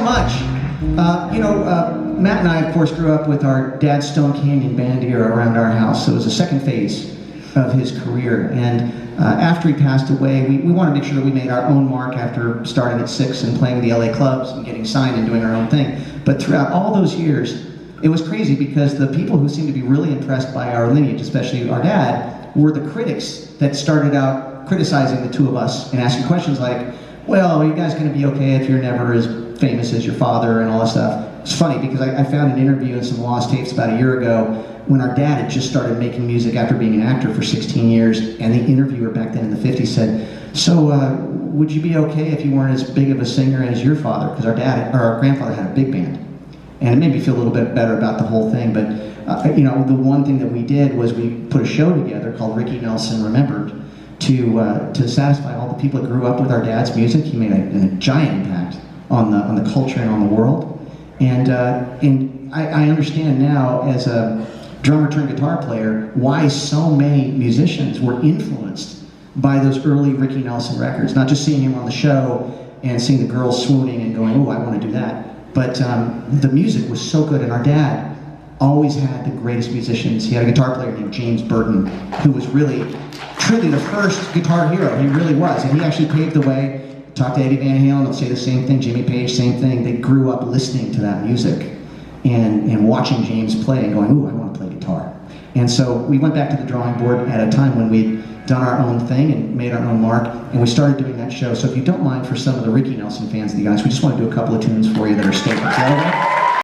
Much. Matt and I, of course, grew up with our dad's Stone Canyon band era around our house, so it was the second phase of his career. And after he passed away, we wanted to make sure that we made our own mark after starting at 6 and playing the LA clubs and getting signed and doing our own thing. But throughout all those years, it was crazy because the people who seemed to be really impressed by our lineage, especially our dad, were the critics that started out criticizing the two of us and asking questions like, well, are you guys going to be okay if you're never as famous as your father and all that stuff? It's funny because I found an interview in some lost tapes about a year ago when our dad had just started making music after being an actor for 16 years, and the interviewer back then in the 50s said, so would you be okay if you weren't as big of a singer as your father? Because our grandfather had a big band. And it made me feel a little bit better about the whole thing, but the one thing that we did was we put a show together called Ricky Nelson Remembered to satisfy all the people that grew up with our dad's music. He made a giant impact on the culture and on the world. And I understand now, as a drummer turned guitar player, why so many musicians were influenced by those early Ricky Nelson records. Not just seeing him on the show and seeing the girls swooning and going, oh, I want to do that. But the music was so good, and our dad always had the greatest musicians. He had a guitar player named James Burton, who was really, truly the first guitar hero. He really was, and he actually paved the way. Talk to Eddie Van Halen, they'll say the same thing. Jimmy Page, same thing. They grew up listening to that music and watching James play and going, ooh, I want to play guitar. And so we went back to the drawing board at a time when we'd done our own thing and made our own mark, and we started doing that show. So if you don't mind, for some of the Ricky Nelson fans of the guys, we just want to do a couple of tunes for you that are staples. Is that okay?